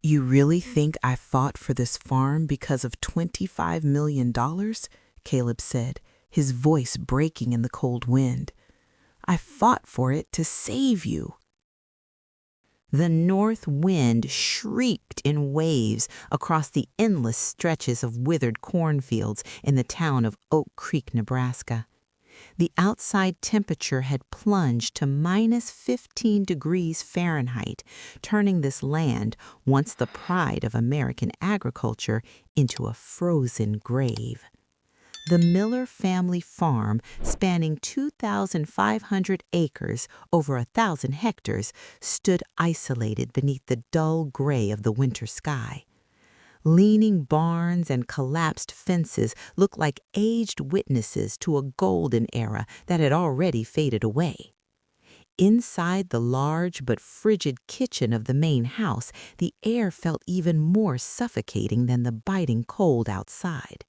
You really think I fought for this farm because of $25 million? Caleb said, his voice breaking in the cold wind. I fought for it to save you. The north wind shrieked in waves across the endless stretches of withered cornfields in the town of Oak Creek, Nebraska. The outside temperature had plunged to -15 degrees Fahrenheit, turning this land, once the pride of American agriculture, into a frozen grave. The Miller family farm, spanning 2,500 acres, over 1,000 hectares, stood isolated beneath the dull gray of the winter sky. Leaning barns and collapsed fences looked like aged witnesses to a golden era that had already faded away. Inside the large but frigid kitchen of the main house, the air felt even more suffocating than the biting cold outside.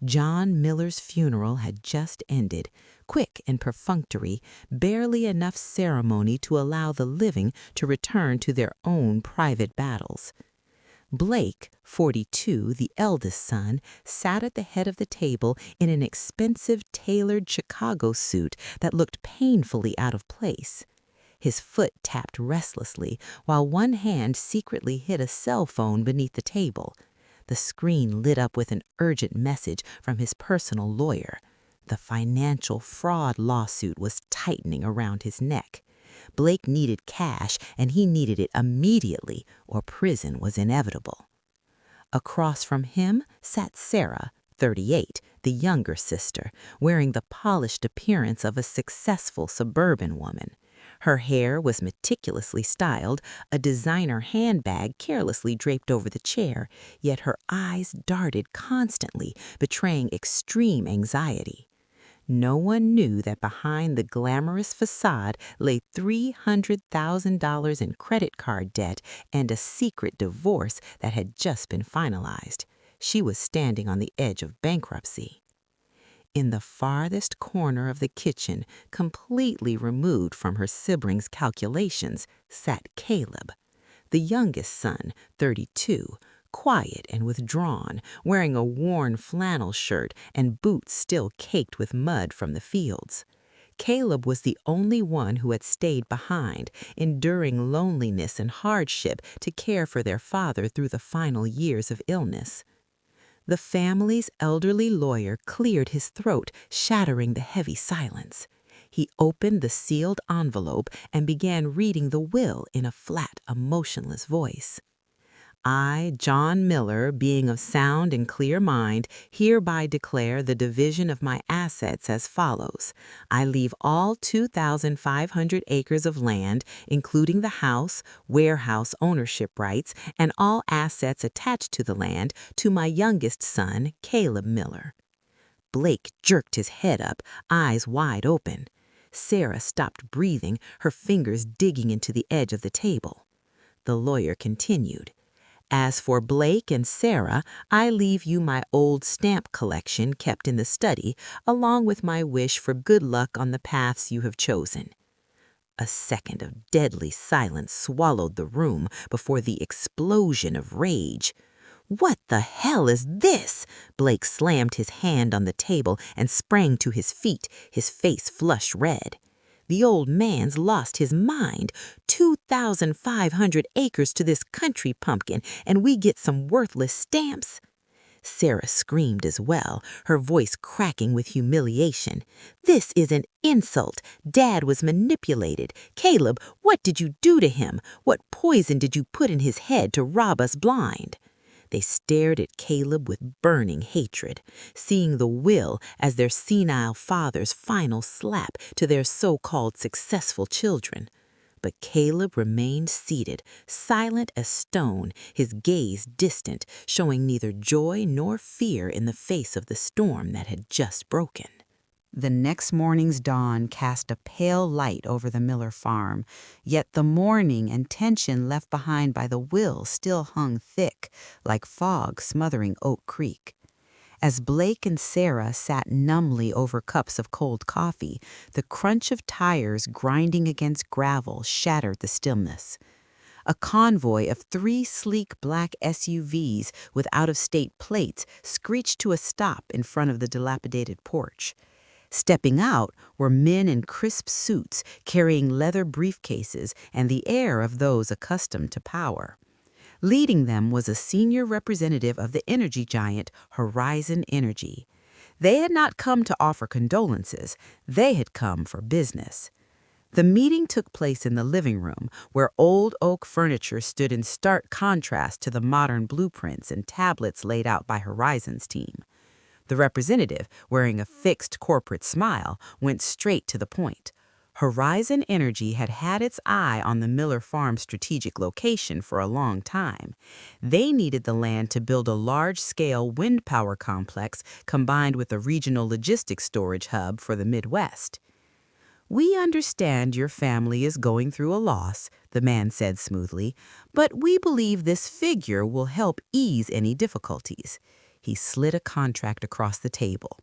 John Miller's funeral had just ended, quick and perfunctory, barely enough ceremony to allow the living to return to their own private battles. Blake, 42, the eldest son, sat at the head of the table in an expensive tailored Chicago suit that looked painfully out of place. His foot tapped restlessly, while one hand secretly hid a cell phone beneath the table. The screen lit up with an urgent message from his personal lawyer. The financial fraud lawsuit was tightening around his neck. Blake needed cash, and he needed it immediately, or prison was inevitable. Across from him sat Sarah, 38, the younger sister, wearing the polished appearance of a successful suburban woman. Her hair was meticulously styled, a designer handbag carelessly draped over the chair, yet her eyes darted constantly, betraying extreme anxiety. No one knew that behind the glamorous facade lay $300,000 in credit card debt and a secret divorce that had just been finalized. She was standing on the edge of bankruptcy. In the farthest corner of the kitchen, completely removed from her siblings' calculations, sat Caleb, the youngest son, 32, quiet and withdrawn, wearing a worn flannel shirt and boots still caked with mud from the fields. Caleb was the only one who had stayed behind, enduring loneliness and hardship to care for their father through the final years of illness. The family's elderly lawyer cleared his throat, shattering the heavy silence. He opened the sealed envelope and began reading the will in a flat, emotionless voice. I, John Miller, being of sound and clear mind, hereby declare the division of my assets as follows. I leave all 2,500 acres of land, including the house, warehouse ownership rights, and all assets attached to the land, to my youngest son, Caleb Miller. Blake jerked his head up, eyes wide open. Sarah stopped breathing, her fingers digging into the edge of the table. The lawyer continued. As for Blake and Sarah, I leave you my old stamp collection kept in the study, along with my wish for good luck on the paths you have chosen. A second of deadly silence swallowed the room before the explosion of rage. What the hell is this? Blake slammed his hand on the table and sprang to his feet, his face flush red. The old man's lost his mind. 2,500 acres to this country pumpkin, and we get some worthless stamps. Sarah screamed as well, her voice cracking with humiliation. This is an insult. Dad was manipulated. Caleb, what did you do to him? What poison did you put in his head to rob us blind? They stared at Caleb with burning hatred, seeing the will as their senile father's final slap to their so-called successful children. But Caleb remained seated, silent as stone, his gaze distant, showing neither joy nor fear in the face of the storm that had just broken. The next morning's dawn cast a pale light over the Miller farm, yet the mourning and tension left behind by the will still hung thick, like fog smothering Oak Creek. As Blake and Sarah sat numbly over cups of cold coffee, the crunch of tires grinding against gravel shattered the stillness. A convoy of 3 sleek black SUVs with out-of-state plates screeched to a stop in front of the dilapidated porch. Stepping out were men in crisp suits carrying leather briefcases and the air of those accustomed to power. Leading them was a senior representative of the energy giant Horizon Energy. They had not come to offer condolences, they had come for business. The meeting took place in the living room, where old oak furniture stood in stark contrast to the modern blueprints and tablets laid out by Horizon's team. The representative, wearing a fixed corporate smile, went straight to the point. Horizon Energy had had its eye on the Miller Farm strategic location for a long time. They needed the land to build a large-scale wind power complex combined with a regional logistics storage hub for the Midwest. "We understand your family is going through a loss," the man said smoothly, "but we believe this figure will help ease any difficulties." He slid a contract across the table.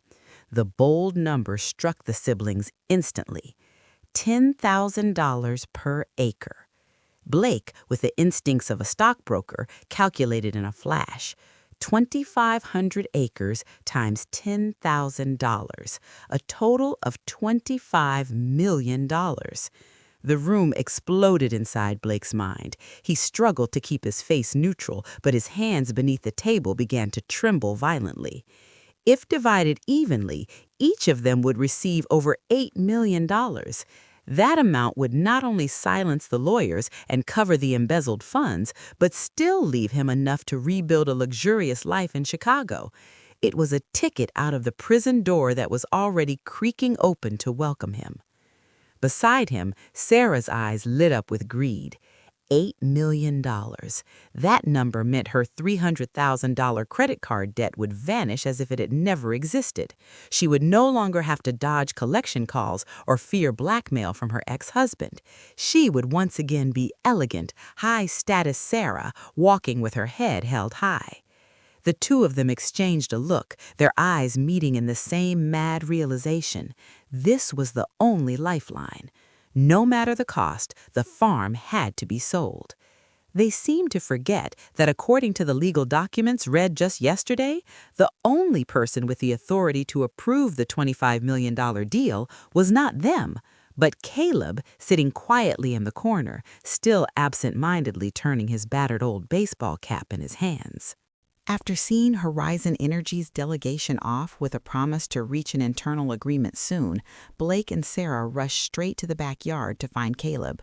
The bold number struck the siblings instantly. $10,000 per acre. Blake, with the instincts of a stockbroker, calculated in a flash. 2,500 acres times $10,000, a total of $25 million. The room exploded inside Blake's mind. He struggled to keep his face neutral, but his hands beneath the table began to tremble violently. If divided evenly, each of them would receive over $8 million. That amount would not only silence the lawyers and cover the embezzled funds, but still leave him enough to rebuild a luxurious life in Chicago. It was a ticket out of the prison door that was already creaking open to welcome him. Beside him, Sarah's eyes lit up with greed. $8 million. That number meant her $300,000 credit card debt would vanish as if it had never existed. She would no longer have to dodge collection calls or fear blackmail from her ex-husband. She would once again be elegant, high-status Sarah, walking with her head held high. The two of them exchanged a look, their eyes meeting in the same mad realization. This was the only lifeline. No matter the cost, the farm had to be sold. They seemed to forget that according to the legal documents read just yesterday, the only person with the authority to approve the $25 million deal was not them, but Caleb, sitting quietly in the corner, still absent-mindedly turning his battered old baseball cap in his hands. After seeing Horizon Energy's delegation off with a promise to reach an internal agreement soon, Blake and Sarah rushed straight to the backyard to find Caleb.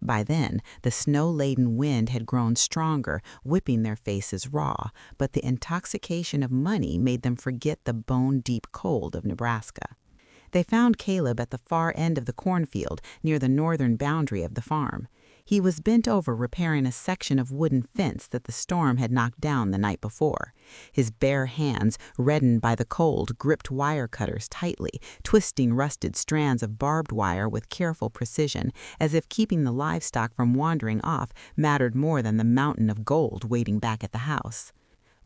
By then, the snow-laden wind had grown stronger, whipping their faces raw, but the intoxication of money made them forget the bone-deep cold of Nebraska. They found Caleb at the far end of the cornfield near the northern boundary of the farm. He was bent over repairing a section of wooden fence that the storm had knocked down the night before. His bare hands, reddened by the cold, gripped wire cutters tightly, twisting rusted strands of barbed wire with careful precision, as if keeping the livestock from wandering off mattered more than the mountain of gold waiting back at the house.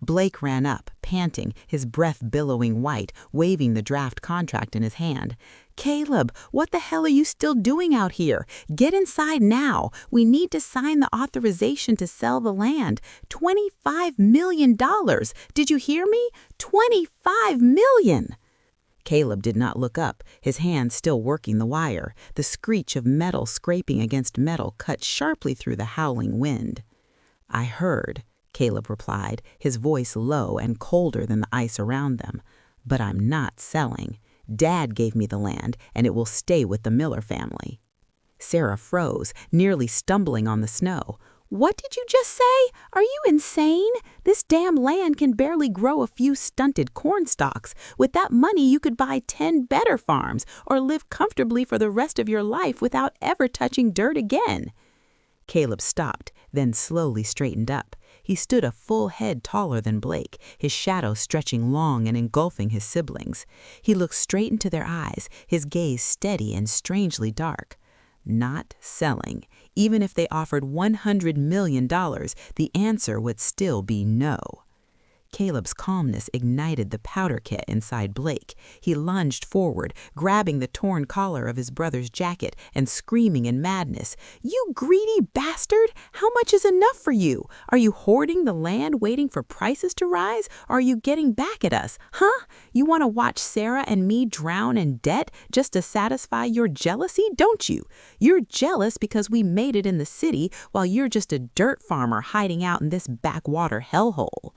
Blake ran up, panting, his breath billowing white, waving the draft contract in his hand. "Caleb, what the hell are you still doing out here? Get inside now. We need to sign the authorization to sell the land. $25 million. Did you hear me? $25 million. Caleb did not look up, his hand still working the wire. The screech of metal scraping against metal cut sharply through the howling wind. "I heard," Caleb replied, his voice low and colder than the ice around them. "But I'm not selling. Dad gave me the land, and it will stay with the Miller family." Sarah froze, nearly stumbling on the snow. "What did you just say? Are you insane? This damn land can barely grow a few stunted corn stalks. With that money, you could buy 10 better farms or live comfortably for the rest of your life without ever touching dirt again." Caleb stopped, then slowly straightened up. He stood a full head taller than Blake, his shadow stretching long and engulfing his siblings. He looked straight into their eyes, his gaze steady and strangely dark. Not selling. Even if they offered $100 million, the answer would still be no. Caleb's calmness ignited the powder keg inside Blake. He lunged forward, grabbing the torn collar of his brother's jacket and screaming in madness, "You greedy bastard! How much is enough for you? Are you hoarding the land waiting for prices to rise? Or are you getting back at us? Huh? You want to watch Sarah and me drown in debt just to satisfy your jealousy, don't you? You're jealous because we made it in the city while you're just a dirt farmer hiding out in this backwater hellhole."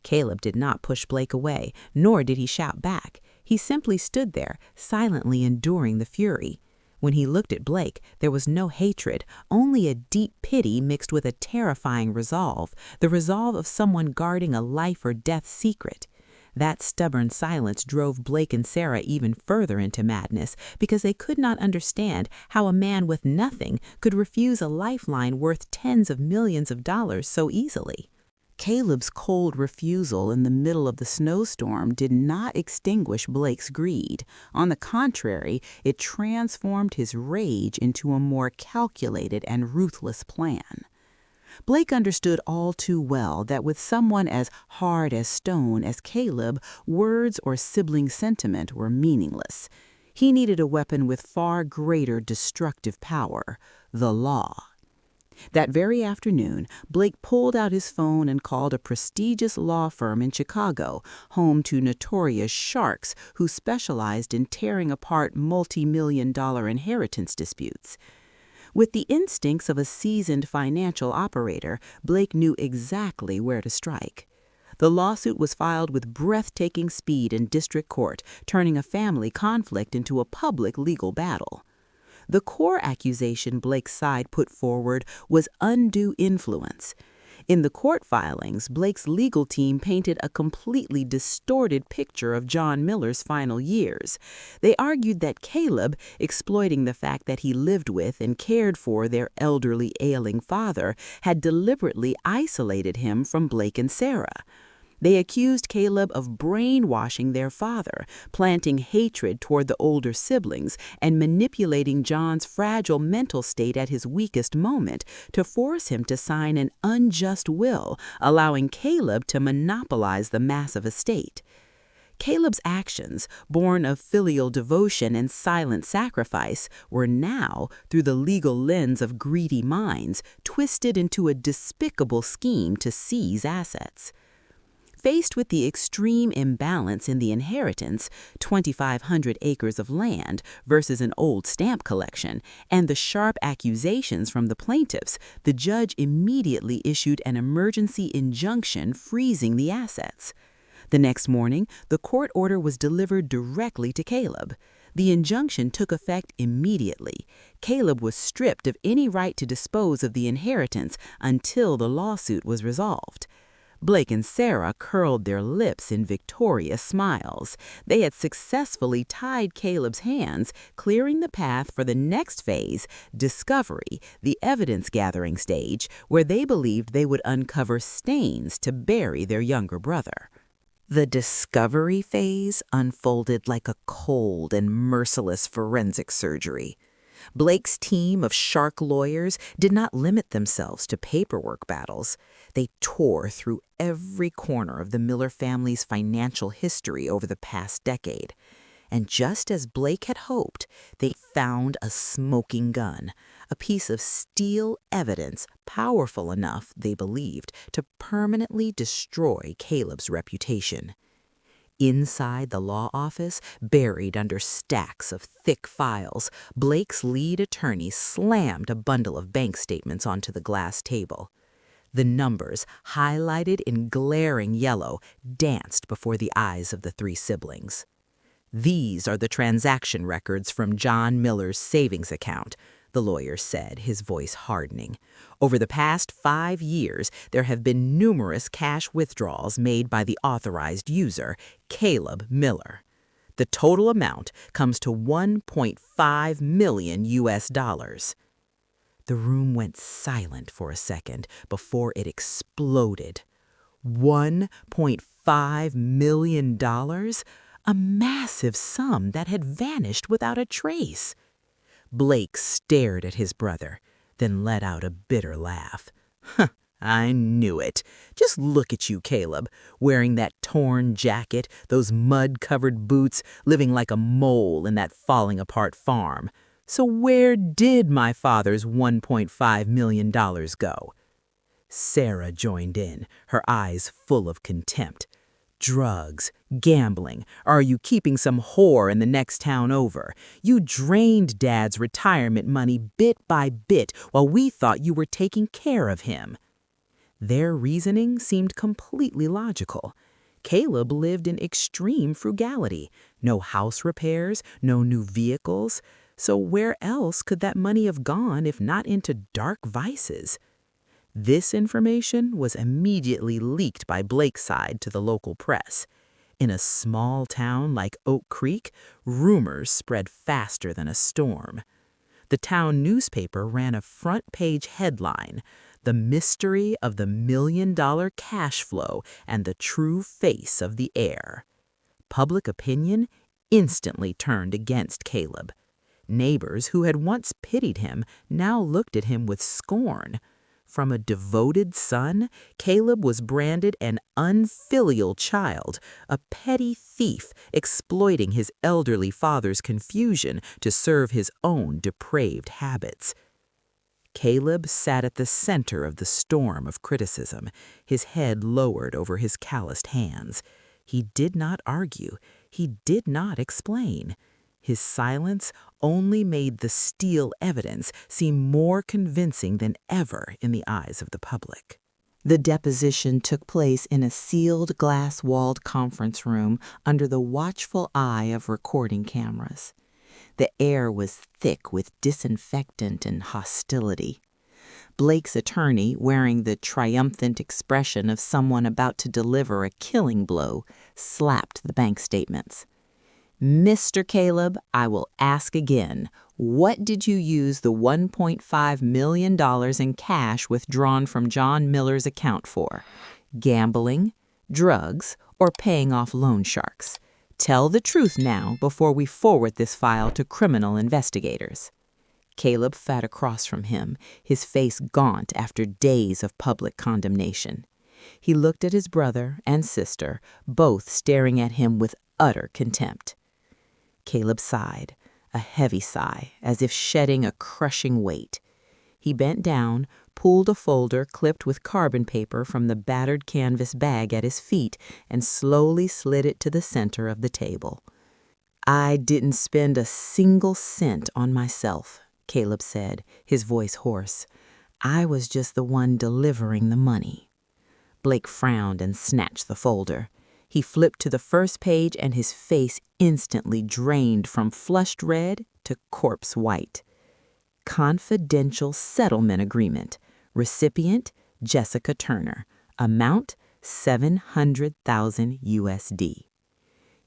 Caleb did not push Blake away, nor did he shout back. He simply stood there, silently enduring the fury. When he looked at Blake, there was no hatred, only a deep pity mixed with a terrifying resolve, the resolve of someone guarding a life or death secret. That stubborn silence drove Blake and Sarah even further into madness because they could not understand how a man with nothing could refuse a lifeline worth tens of millions of dollars so easily. Caleb's cold refusal in the middle of the snowstorm did not extinguish Blake's greed. On the contrary, it transformed his rage into a more calculated and ruthless plan. Blake understood all too well that with someone as hard as stone as Caleb, words or sibling sentiment were meaningless. He needed a weapon with far greater destructive power, the law. That very afternoon, Blake pulled out his phone and called a prestigious law firm in Chicago, home to notorious sharks who specialized in tearing apart multi-million-dollar inheritance disputes. With the instincts of a seasoned financial operator, Blake knew exactly where to strike. The lawsuit was filed with breathtaking speed in district court, turning a family conflict into a public legal battle. The core accusation Blake's side put forward was undue influence. In the court filings, Blake's legal team painted a completely distorted picture of John Miller's final years. They argued that Caleb, exploiting the fact that he lived with and cared for their elderly, ailing father, had deliberately isolated him from Blake and Sarah. They accused Caleb of brainwashing their father, planting hatred toward the older siblings, and manipulating John's fragile mental state at his weakest moment to force him to sign an unjust will, allowing Caleb to monopolize the massive estate. Caleb's actions, born of filial devotion and silent sacrifice, were now, through the legal lens of greedy minds, twisted into a despicable scheme to seize assets. Faced with the extreme imbalance in the inheritance, 2,500 acres of land versus an old stamp collection, and the sharp accusations from the plaintiffs, the judge immediately issued an emergency injunction freezing the assets. The next morning, the court order was delivered directly to Caleb. The injunction took effect immediately. Caleb was stripped of any right to dispose of the inheritance until the lawsuit was resolved. Blake and Sarah curled their lips in victorious smiles. They had successfully tied Caleb's hands, clearing the path for the next phase, discovery, the evidence-gathering stage, where they believed they would uncover stains to bury their younger brother. The discovery phase unfolded like a cold and merciless forensic surgery. Blake's team of shark lawyers did not limit themselves to paperwork battles. They tore through every corner of the Miller family's financial history over the past decade. And just as Blake had hoped, they found a smoking gun, a piece of steel evidence powerful enough, they believed, to permanently destroy Caleb's reputation. Inside the law office, buried under stacks of thick files, Blake's lead attorney slammed a bundle of bank statements onto the glass table. The numbers, highlighted in glaring yellow, danced before the eyes of the three siblings. "These are the transaction records from John Miller's savings account," the lawyer said, his voice hardening. "Over the past 5 years, there have been numerous cash withdrawals made by the authorized user, Caleb Miller. The total amount comes to $1.5 million US. The room went silent for a second before it exploded. $1.5 million? A massive sum that had vanished without a trace. Blake stared at his brother, then let out a bitter laugh. I knew it. Just look at you, Caleb, wearing that torn jacket, those mud-covered boots, living like a mole in that falling-apart farm. So where did my father's $1.5 million go? Sarah joined in, her eyes full of contempt. Drugs, gambling. Are you keeping some whore in the next town over? You drained Dad's retirement money bit by bit while we thought you were taking care of him. Their reasoning seemed completely logical. Caleb lived in extreme frugality. No house repairs, no new vehicles. So where else could that money have gone if not into dark vices? This information was immediately leaked by Blakeside to the local press. In a small town like Oak Creek, rumors spread faster than a storm. The town newspaper ran a front-page headline, "The Mystery of the $1 million Cash Flow and the True Face of the Heir." Public opinion instantly turned against Caleb. Neighbors who had once pitied him now looked at him with scorn. From a devoted son, Caleb was branded an unfilial child, a petty thief exploiting his elderly father's confusion to serve his own depraved habits. Caleb sat at the center of the storm of criticism, his head lowered over his calloused hands. He did not argue. He did not explain. His silence only made the steel evidence seem more convincing than ever in the eyes of the public. The deposition took place in a sealed, glass-walled conference room under the watchful eye of recording cameras. The air was thick with disinfectant and hostility. Blake's attorney, wearing the triumphant expression of someone about to deliver a killing blow, slapped the bank statements. "Mr. Caleb, I will ask again, what did you use the $1.5 million in cash withdrawn from John Miller's account for? Gambling, drugs, or paying off loan sharks? Tell the truth now before we forward this file to criminal investigators." Caleb sat across from him, his face gaunt after days of public condemnation. He looked at his brother and sister, both staring at him with utter contempt. Caleb sighed, a heavy sigh, as if shedding a crushing weight. He bent down, pulled a folder clipped with carbon paper from the battered canvas bag at his feet, and slowly slid it to the center of the table. "I didn't spend a single cent on myself," Caleb said, his voice hoarse. "I was just the one delivering the money." Blake frowned and snatched the folder. He flipped to the first page and his face instantly drained from flushed red to corpse white. Confidential settlement agreement. Recipient, Jessica Turner. Amount, $700,000 USD.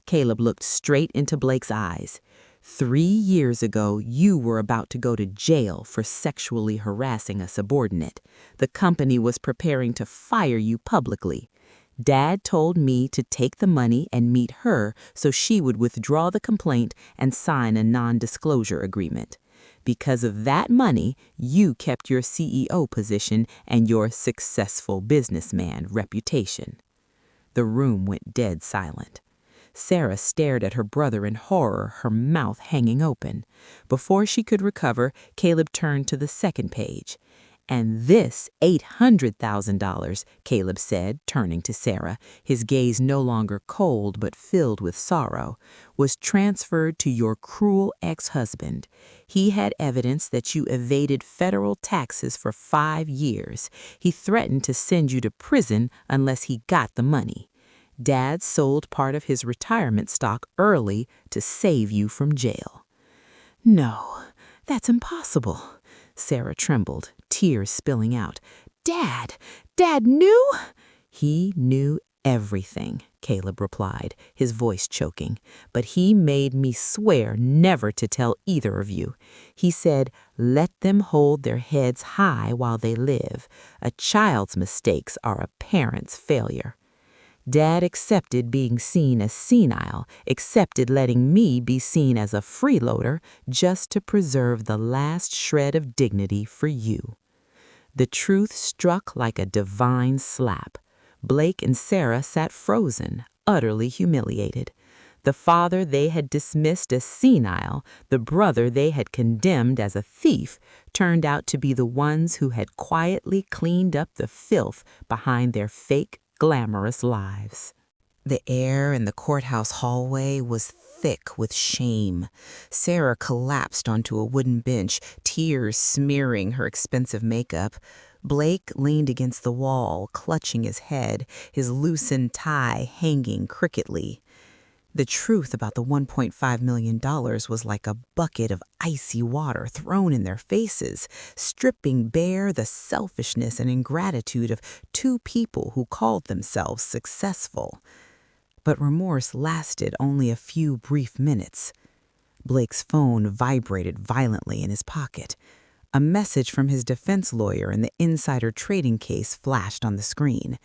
Caleb looked straight into Blake's eyes. 3 years ago, you were about to go to jail for sexually harassing a subordinate. The company was preparing to fire you publicly. Dad told me to take the money and meet her so she would withdraw the complaint and sign a non-disclosure agreement. Because of that money, you kept your CEO position and your successful businessman reputation. The room went dead silent. Sarah stared at her brother in horror, her mouth hanging open. Before she could recover, Caleb turned to the second page. "And this $800,000, Caleb said, turning to Sarah, his gaze no longer cold but filled with sorrow, was transferred to your cruel ex-husband. He had evidence that you evaded federal taxes for 5 years. He threatened to send you to prison unless he got the money. Dad sold part of his retirement stock early to save you from jail." "No, that's impossible." Sarah trembled, tears spilling out. Dad knew?" "He knew everything," Caleb replied, his voice choking. "But he made me swear never to tell either of you. He said, 'Let them hold their heads high while they live. A child's mistakes are a parent's failure.' Dad accepted being seen as senile, accepted letting me be seen as a freeloader just to preserve the last shred of dignity for you." The truth struck like a divine slap. Blake and Sarah sat frozen, utterly humiliated. The father they had dismissed as senile, the brother they had condemned as a thief, turned out to be the ones who had quietly cleaned up the filth behind their fake, glamorous lives. The air in the courthouse hallway was thick with shame. Sarah collapsed onto a wooden bench, tears smearing her expensive makeup. Blake leaned against the wall, clutching his head, his loosened tie hanging crookedly. The truth about the $1.5 million was like a bucket of icy water thrown in their faces, stripping bare the selfishness and ingratitude of two people who called themselves successful. But remorse lasted only a few brief minutes. Blake's phone vibrated violently in his pocket. A message from his defense lawyer in the insider trading case flashed on the screen.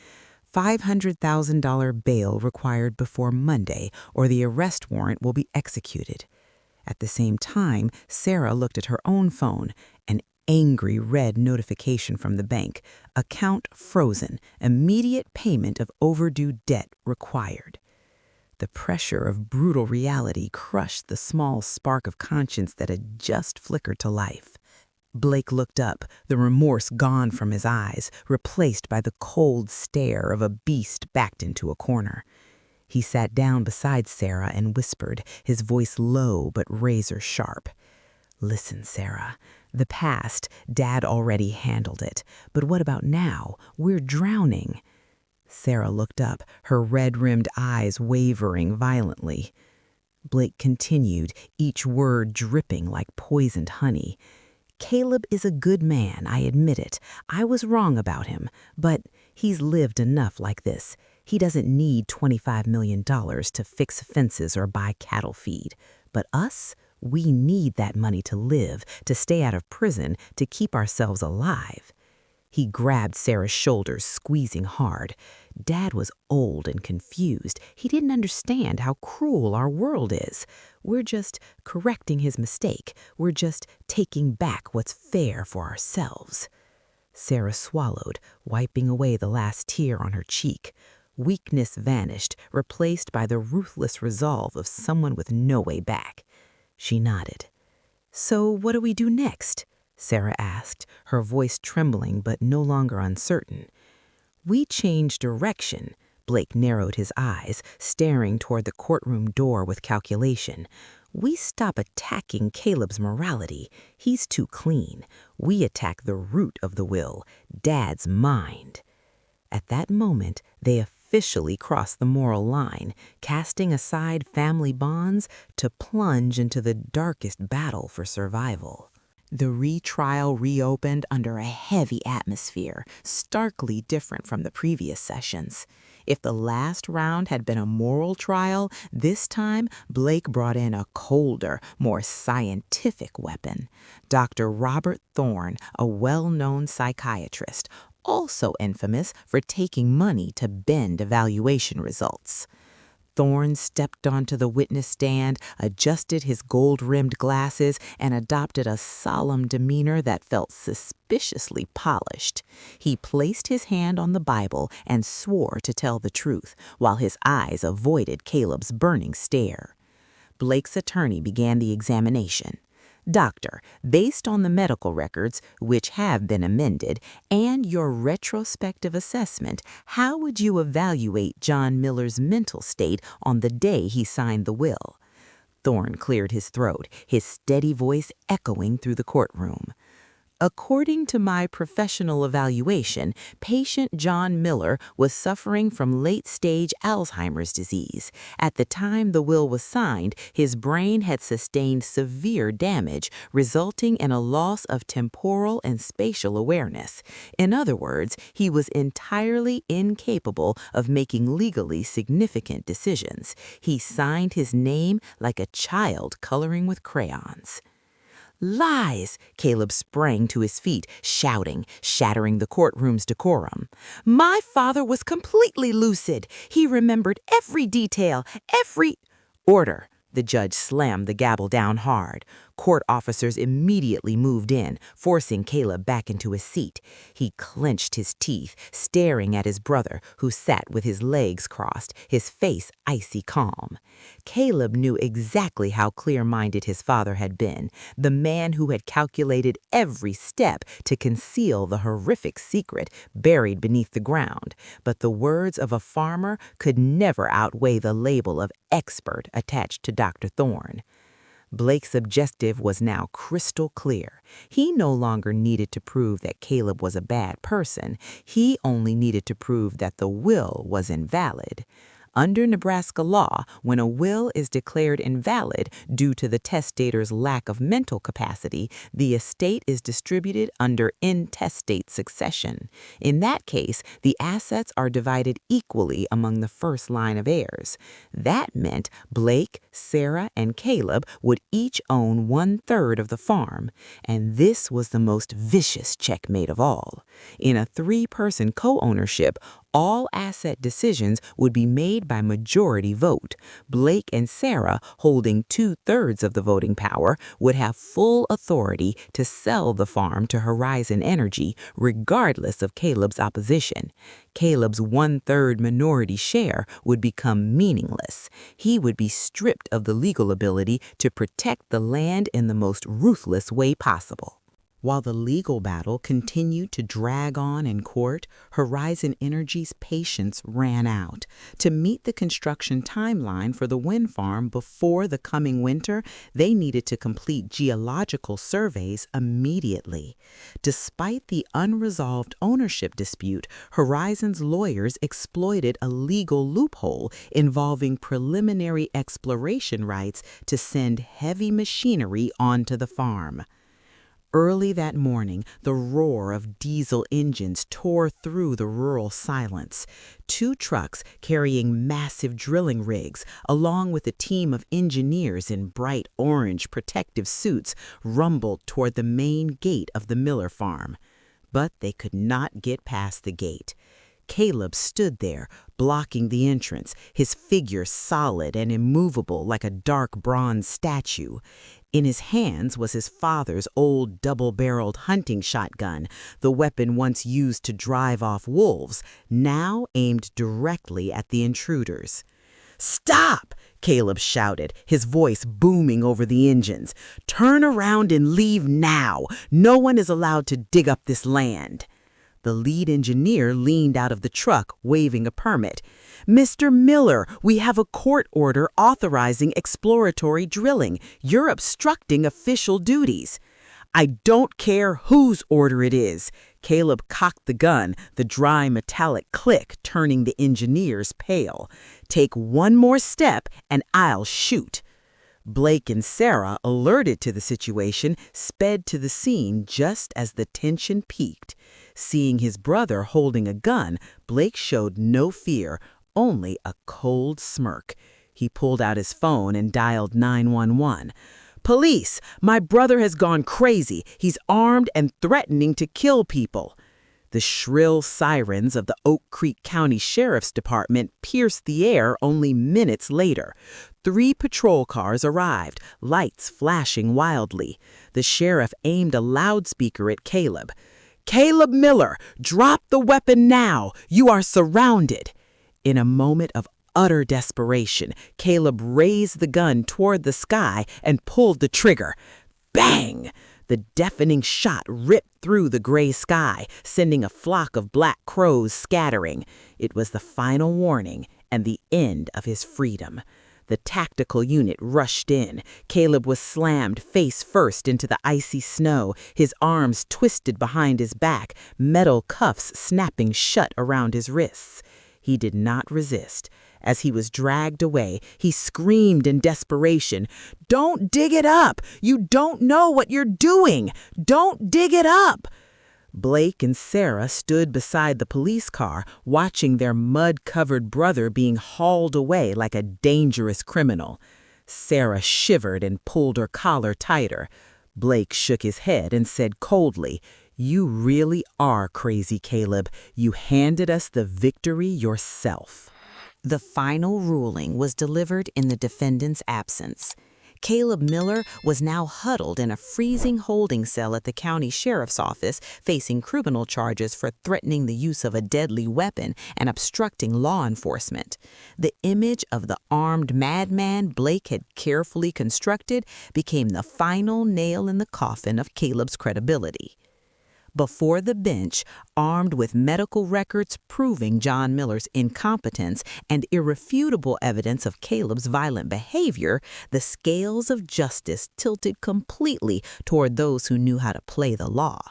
$500,000 bail required before Monday, or the arrest warrant will be executed. At the same time, Sarah looked at her own phone. An angry red notification from the bank. Account frozen. Immediate payment of overdue debt required. The pressure of brutal reality crushed the small spark of conscience that had just flickered to life. Blake looked up, the remorse gone from his eyes, replaced by the cold stare of a beast backed into a corner. He sat down beside Sarah and whispered, his voice low but razor sharp. "Listen, Sarah. The past, Dad already handled it. But what about now? We're drowning." Sarah looked up, her red-rimmed eyes wavering violently. Blake continued, each word dripping like poisoned honey. "Caleb is a good man, I admit it. I was wrong about him, but he's lived enough like this. He doesn't need $25 million to fix fences or buy cattle feed. But us, we need that money to live, to stay out of prison, to keep ourselves alive." He grabbed Sarah's shoulders, squeezing hard. Dad was old and confused. He didn't understand how cruel our world is. We're just correcting his mistake. We're just taking back what's fair for ourselves. Sarah swallowed, wiping away the last tear on her cheek. Weakness vanished, replaced by the ruthless resolve of someone with no way back. She nodded. "So what do we do next?" Sarah asked, her voice trembling but no longer uncertain. "We change direction." Blake narrowed his eyes, staring toward the courtroom door with calculation. "We stop attacking Caleb's morality. He's too clean. We attack the root of the will, Dad's mind." At that moment, they officially crossed the moral line, casting aside family bonds to plunge into the darkest battle for survival. The retrial reopened under a heavy atmosphere, starkly different from the previous sessions. If the last round had been a moral trial, this time Blake brought in a colder, more scientific weapon. Dr. Robert Thorne, a well-known psychiatrist, also infamous for taking money to bend evaluation results. Thorne stepped onto the witness stand, adjusted his gold-rimmed glasses, and adopted a solemn demeanor that felt suspiciously polished. He placed his hand on the Bible and swore to tell the truth, while his eyes avoided Caleb's burning stare. Blake's attorney began the examination. "Doctor, based on the medical records, which have been amended, and your retrospective assessment, how would you evaluate John Miller's mental state on the day he signed the will?" Thorne cleared his throat, his steady voice echoing through the courtroom. "According to my professional evaluation, patient John Miller was suffering from late-stage Alzheimer's disease. At the time the will was signed, his brain had sustained severe damage, resulting in a loss of temporal and spatial awareness. In other words, he was entirely incapable of making legally significant decisions. He signed his name like a child coloring with crayons." "Lies!" Caleb sprang to his feet, shouting, shattering the courtroom's decorum. "My father was completely lucid. He remembered every detail, every—" "Order!" The judge slammed the gavel down hard. Court officers immediately moved in, forcing Caleb back into his seat. He clenched his teeth, staring at his brother, who sat with his legs crossed, his face icy calm. Caleb knew exactly how clear-minded his father had been, the man who had calculated every step to conceal the horrific secret buried beneath the ground. But the words of a farmer could never outweigh the label of expert attached to Dr. Thorne. Blake's objective was now crystal clear. He no longer needed to prove that Caleb was a bad person. He only needed to prove that the will was invalid. Under Nebraska law, when a will is declared invalid due to the testator's lack of mental capacity, the estate is distributed under intestate succession. In that case, the assets are divided equally among the first line of heirs. That meant Blake, Sarah, and Caleb would each own 1/3 of the farm, and this was the most vicious checkmate of all. In a 3-person co-ownership, all asset decisions would be made by majority vote. Blake and Sarah, holding 2/3 of the voting power, would have full authority to sell the farm to Horizon Energy, regardless of Caleb's opposition. Caleb's 1/3 minority share would become meaningless. He would be stripped of the legal ability to protect the land in the most ruthless way possible. While the legal battle continued to drag on in court, Horizon Energy's patience ran out. To meet the construction timeline for the wind farm before the coming winter, they needed to complete geological surveys immediately. Despite the unresolved ownership dispute, Horizon's lawyers exploited a legal loophole involving preliminary exploration rights to send heavy machinery onto the farm. Early that morning, the roar of diesel engines tore through the rural silence. 2 trucks carrying massive drilling rigs, along with a team of engineers in bright orange protective suits, rumbled toward the main gate of the Miller farm. But they could not get past the gate. Caleb stood there, blocking the entrance, his figure solid and immovable like a dark bronze statue. In his hands was his father's old double-barreled hunting shotgun, the weapon once used to drive off wolves, now aimed directly at the intruders. "Stop!" Caleb shouted, his voice booming over the engines. "Turn around and leave now. No one is allowed to dig up this land." The lead engineer leaned out of the truck, waving a permit. "Mr. Miller, we have a court order authorizing exploratory drilling. You're obstructing official duties." "I don't care whose order it is." Caleb cocked the gun, the dry metallic click turning the engineers pale. "Take one more step and I'll shoot." Blake and Sarah, alerted to the situation, sped to the scene just as the tension peaked. Seeing his brother holding a gun, Blake showed no fear, only a cold smirk. He pulled out his phone and dialed 911. "Police! My brother has gone crazy. He's armed and threatening to kill people." The shrill sirens of the Oak Creek County Sheriff's Department pierced the air only minutes later. 3 patrol cars arrived, lights flashing wildly. The sheriff aimed a loudspeaker at Caleb. "Caleb Miller, drop the weapon now! You are surrounded!" In a moment of utter desperation, Caleb raised the gun toward the sky and pulled the trigger. Bang! The deafening shot ripped through the gray sky, sending a flock of black crows scattering. It was the final warning and the end of his freedom. The tactical unit rushed in. Caleb was slammed face first into the icy snow, his arms twisted behind his back, metal cuffs snapping shut around his wrists. He did not resist. As he was dragged away, he screamed in desperation, "Don't dig it up! You don't know what you're doing! Don't dig it up!" Blake and Sarah stood beside the police car, watching their mud-covered brother being hauled away like a dangerous criminal. Sarah shivered and pulled her collar tighter. Blake shook his head and said coldly, "You really are crazy, Caleb. You handed us the victory yourself." The final ruling was delivered in the defendant's absence. Caleb Miller was now huddled in a freezing holding cell at the county sheriff's office, facing criminal charges for threatening the use of a deadly weapon and obstructing law enforcement. The image of the armed madman Blake had carefully constructed became the final nail in the coffin of Caleb's credibility. Before the bench, armed with medical records proving John Miller's incompetence and irrefutable evidence of Caleb's violent behavior, the scales of justice tilted completely toward those who knew how to play the law.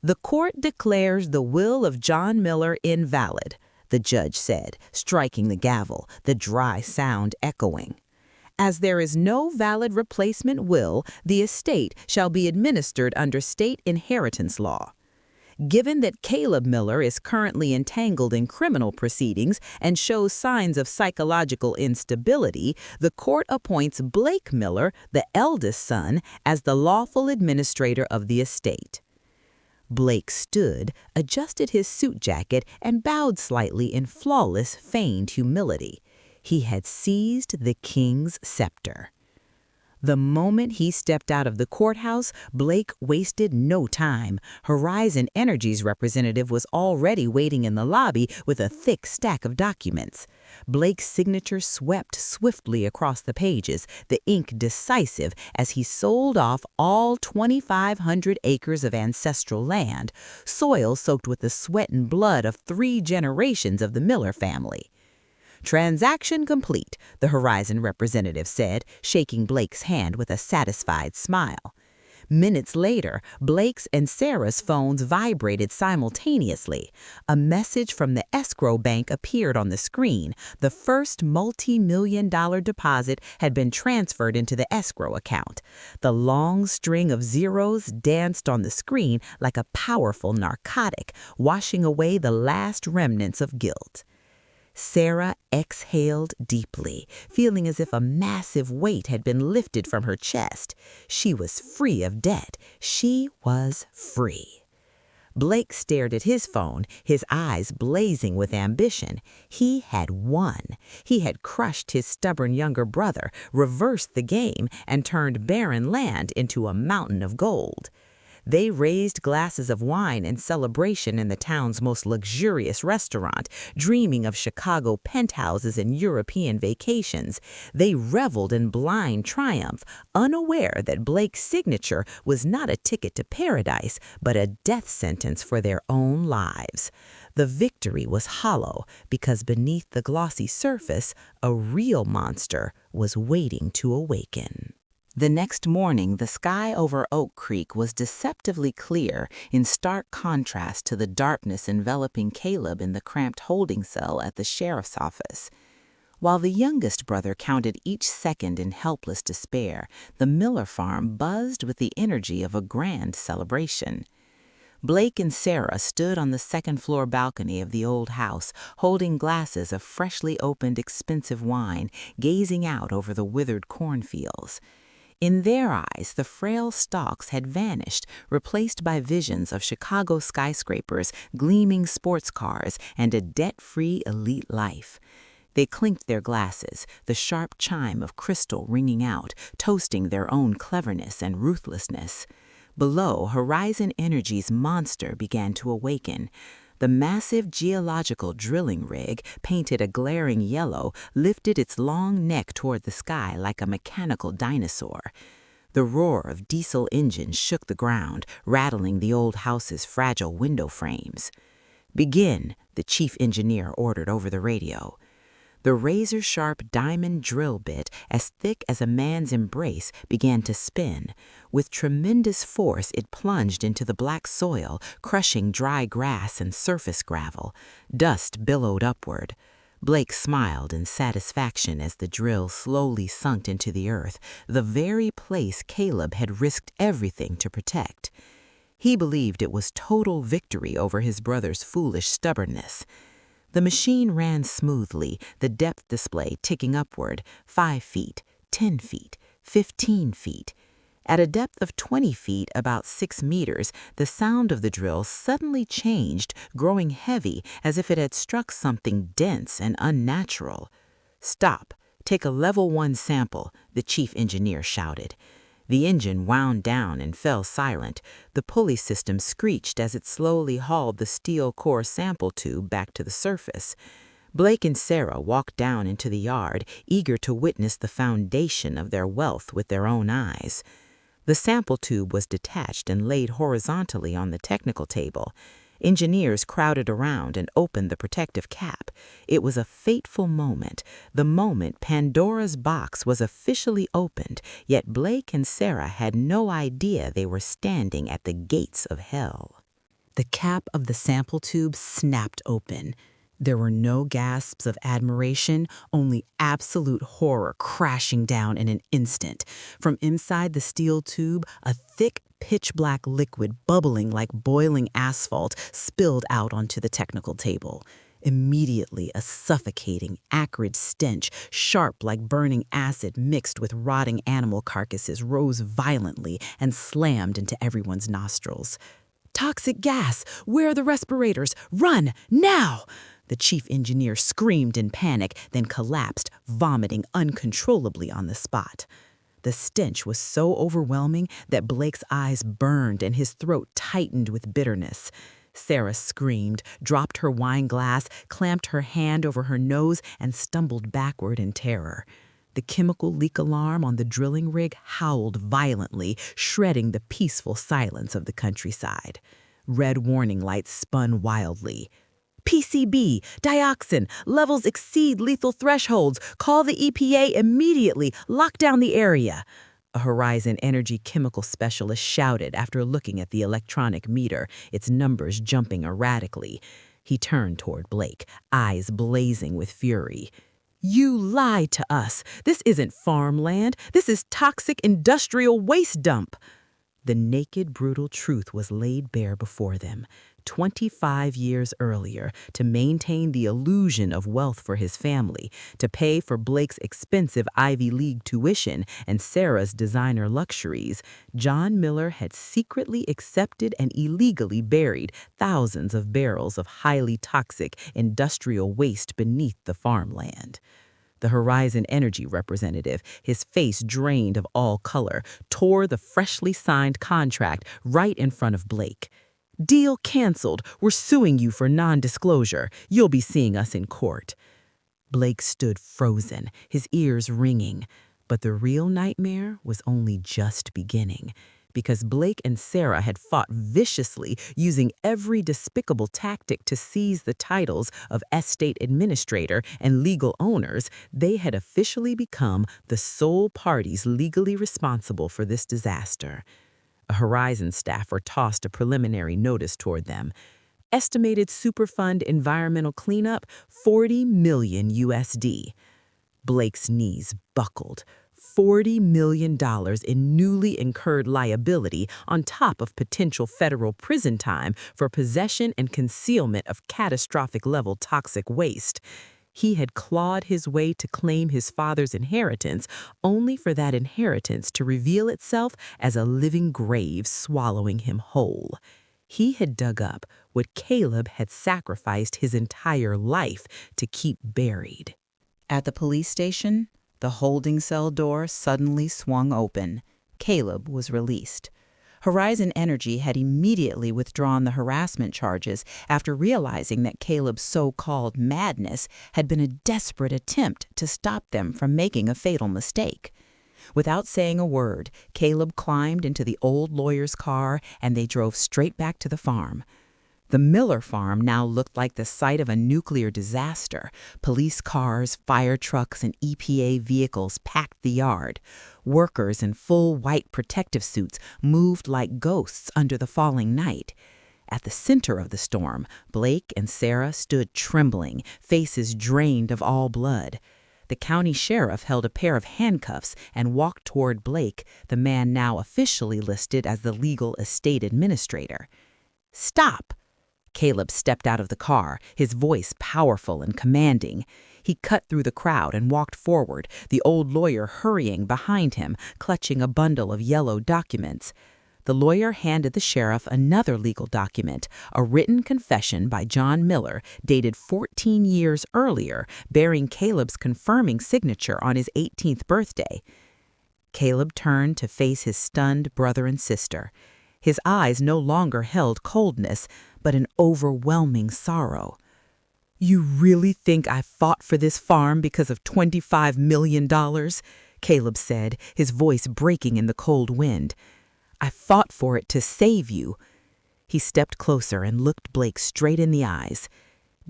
The court declares the will of John Miller invalid, the judge said, striking the gavel, the dry sound echoing. As there is no valid replacement will, the estate shall be administered under state inheritance law. Given that Caleb Miller is currently entangled in criminal proceedings and shows signs of psychological instability, the court appoints Blake Miller, the eldest son, as the lawful administrator of the estate. Blake stood, adjusted his suit jacket, and bowed slightly in flawless, feigned humility. He had seized the king's scepter. The moment he stepped out of the courthouse, Blake wasted no time. Horizon Energy's representative was already waiting in the lobby with a thick stack of documents. Blake's signature swept swiftly across the pages, the ink decisive as he sold off all 2,500 acres of ancestral land, soil soaked with the sweat and blood of 3 generations of the Miller family. "Transaction complete," the Horizon representative said, shaking Blake's hand with a satisfied smile. Minutes later, Blake's and Sarah's phones vibrated simultaneously. A message from the escrow bank appeared on the screen. The first multi-million-dollar deposit had been transferred into the escrow account. The long string of zeros danced on the screen like a powerful narcotic, washing away the last remnants of guilt. Sarah exhaled deeply, feeling as if a massive weight had been lifted from her chest. She was free of debt. She was free. Blake stared at his phone, his eyes blazing with ambition. He had won. He had crushed his stubborn younger brother, reversed the game, and turned barren land into a mountain of gold. They raised glasses of wine in celebration in the town's most luxurious restaurant, dreaming of Chicago penthouses and European vacations. They reveled in blind triumph, unaware that Blake's signature was not a ticket to paradise, but a death sentence for their own lives. The victory was hollow because beneath the glossy surface, a real monster was waiting to awaken. The next morning, the sky over Oak Creek was deceptively clear, in stark contrast to the darkness enveloping Caleb in the cramped holding cell at the sheriff's office. While the youngest brother counted each second in helpless despair, the Miller farm buzzed with the energy of a grand celebration. Blake and Sarah stood on the second-floor balcony of the old house, holding glasses of freshly opened expensive wine, gazing out over the withered cornfields. In their eyes, the frail stalks had vanished, replaced by visions of Chicago skyscrapers, gleaming sports cars, and a debt-free elite life. They clinked their glasses, the sharp chime of crystal ringing out, toasting their own cleverness and ruthlessness. Below, Horizon Energy's monster began to awaken. The massive geological drilling rig, painted a glaring yellow, lifted its long neck toward the sky like a mechanical dinosaur. The roar of diesel engines shook the ground, rattling the old house's fragile window frames. "Begin," the chief engineer ordered over the radio. The razor-sharp diamond drill bit, as thick as a man's embrace, began to spin. With tremendous force, it plunged into the black soil, crushing dry grass and surface gravel. Dust billowed upward. Blake smiled in satisfaction as the drill slowly sunk into the earth, the very place Caleb had risked everything to protect. He believed it was total victory over his brother's foolish stubbornness. The machine ran smoothly, the depth display ticking upward, 5 feet, 10 feet, 15 feet. At a depth of 20 feet, about 6 meters, the sound of the drill suddenly changed, growing heavy as if it had struck something dense and unnatural. "Stop," Take a level 1 sample, the chief engineer shouted. The engine wound down and fell silent. The pulley system screeched as it slowly hauled the steel core sample tube back to the surface. Blake and Sarah walked down into the yard, eager to witness the foundation of their wealth with their own eyes. The sample tube was detached and laid horizontally on the technical table. Engineers crowded around and opened the protective cap. It was a fateful moment, the moment Pandora's box was officially opened, yet Blake and Sarah had no idea they were standing at the gates of hell. The cap of the sample tube snapped open. There were no gasps of admiration, only absolute horror crashing down in an instant. From inside the steel tube, a thick, pitch-black liquid bubbling like boiling asphalt spilled out onto the technical table. Immediately, a suffocating, acrid stench, sharp like burning acid mixed with rotting animal carcasses, rose violently and slammed into everyone's nostrils. "Toxic gas! Where are the respirators? Run, now!" The chief engineer screamed in panic, then collapsed, vomiting uncontrollably on the spot. The stench was so overwhelming that Blake's eyes burned and his throat tightened with bitterness. Sarah screamed, dropped her wine glass, clamped her hand over her nose, and stumbled backward in terror. The chemical leak alarm on the drilling rig howled violently, shredding the peaceful silence of the countryside. Red warning lights spun wildly. "PCB, dioxin, levels exceed lethal thresholds. Call the EPA immediately. Lock down the area," a Horizon Energy chemical specialist shouted after looking at the electronic meter, its numbers jumping erratically. He turned toward Blake, eyes blazing with fury. "You lied to us. This isn't farmland. This is toxic industrial waste dump." The naked, brutal truth was laid bare before them. 25 years earlier, to maintain the illusion of wealth for his family, to pay for Blake's expensive Ivy League tuition and Sarah's designer luxuries, John Miller had secretly accepted and illegally buried thousands of barrels of highly toxic industrial waste beneath the farmland. The Horizon Energy representative, his face drained of all color, tore the freshly signed contract right in front of Blake. "Deal canceled. We're suing you for non-disclosure. You'll be seeing us in court." Blake stood frozen, his ears ringing. But the real nightmare was only just beginning, because Blake and Sarah had fought viciously, using every despicable tactic to seize the titles of estate administrator and legal owners. They had officially become the sole parties legally responsible for this disaster. A Horizon staffer tossed a preliminary notice toward them. Estimated Superfund environmental cleanup, $40 million USD. Blake's knees buckled. $40 million in newly incurred liability on top of potential federal prison time for possession and concealment of catastrophic-level toxic waste. He had clawed his way to claim his father's inheritance, only for that inheritance to reveal itself as a living grave swallowing him whole. He had dug up what Caleb had sacrificed his entire life to keep buried. At the police station, the holding cell door suddenly swung open. Caleb was released. Horizon Energy had immediately withdrawn the harassment charges after realizing that Caleb's so-called madness had been a desperate attempt to stop them from making a fatal mistake. Without saying a word, Caleb climbed into the old lawyer's car and they drove straight back to the farm. The Miller farm now looked like the site of a nuclear disaster. Police cars, fire trucks, and EPA vehicles packed the yard. Workers in full white protective suits moved like ghosts under the falling night. At the center of the storm, Blake and Sarah stood trembling, faces drained of all blood. The county sheriff held a pair of handcuffs and walked toward Blake, the man now officially listed as the legal estate administrator. "Stop!" Caleb stepped out of the car, his voice powerful and commanding. He cut through the crowd and walked forward, the old lawyer hurrying behind him, clutching a bundle of yellow documents. The lawyer handed the sheriff another legal document, a written confession by John Miller, dated 14 years earlier, bearing Caleb's confirming signature on his 18th birthday. Caleb turned to face his stunned brother and sister. His eyes no longer held coldness, but an overwhelming sorrow. "You really think I fought for this farm because of $25 million?" Caleb said, his voice breaking in the cold wind. "I fought for it to save you." He stepped closer and looked Blake straight in the eyes.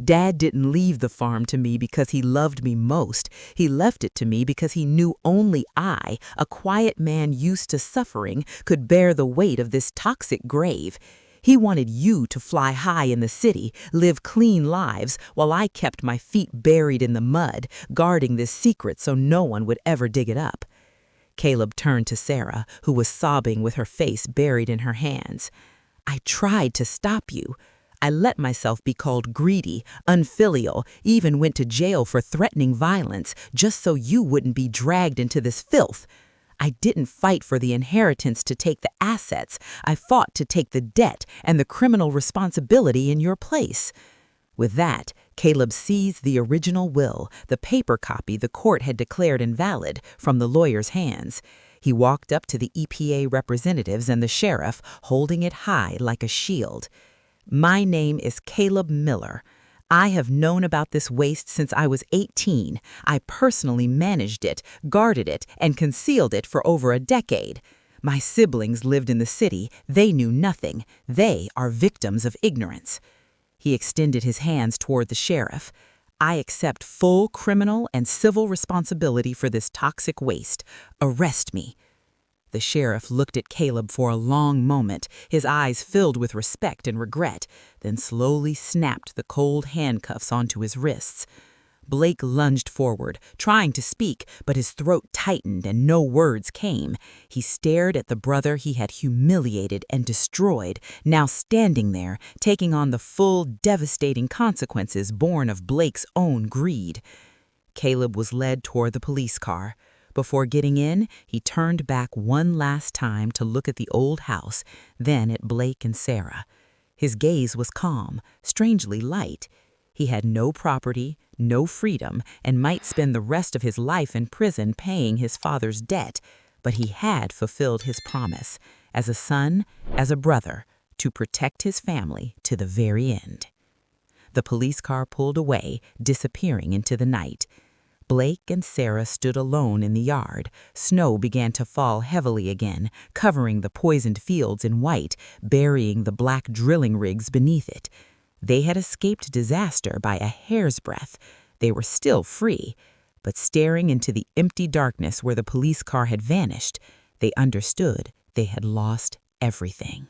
"Dad didn't leave the farm to me because he loved me most. He left it to me because he knew only I, a quiet man used to suffering, could bear the weight of this toxic grave. He wanted you to fly high in the city, live clean lives, while I kept my feet buried in the mud, guarding this secret so no one would ever dig it up." Caleb turned to Sarah, who was sobbing with her face buried in her hands. "I tried to stop you. I let myself be called greedy, unfilial, even went to jail for threatening violence, just so you wouldn't be dragged into this filth. I didn't fight for the inheritance to take the assets. I fought to take the debt and the criminal responsibility in your place." With that, Caleb seized the original will, the paper copy the court had declared invalid, from the lawyer's hands. He walked up to the EPA representatives and the sheriff, holding it high like a shield. "My name is Caleb Miller. I have known about this waste since I was 18. I personally managed it, guarded it, and concealed it for over a decade. My siblings lived in the city. They knew nothing. They are victims of ignorance." He extended his hands toward the sheriff. "I accept full criminal and civil responsibility for this toxic waste. Arrest me." The sheriff looked at Caleb for a long moment, his eyes filled with respect and regret, then slowly snapped the cold handcuffs onto his wrists. Blake lunged forward, trying to speak, but his throat tightened and no words came. He stared at the brother he had humiliated and destroyed, now standing there, taking on the full, devastating consequences born of Blake's own greed. Caleb was led toward the police car. Before getting in, he turned back one last time to look at the old house, then at Blake and Sarah. His gaze was calm, strangely light. He had no property, no freedom, and might spend the rest of his life in prison paying his father's debt, but he had fulfilled his promise, as a son, as a brother, to protect his family to the very end. The police car pulled away, disappearing into the night. Blake and Sarah stood alone in the yard. Snow began to fall heavily again, covering the poisoned fields in white, burying the black drilling rigs beneath it. They had escaped disaster by a hair's breadth. They were still free, but staring into the empty darkness where the police car had vanished, they understood they had lost everything.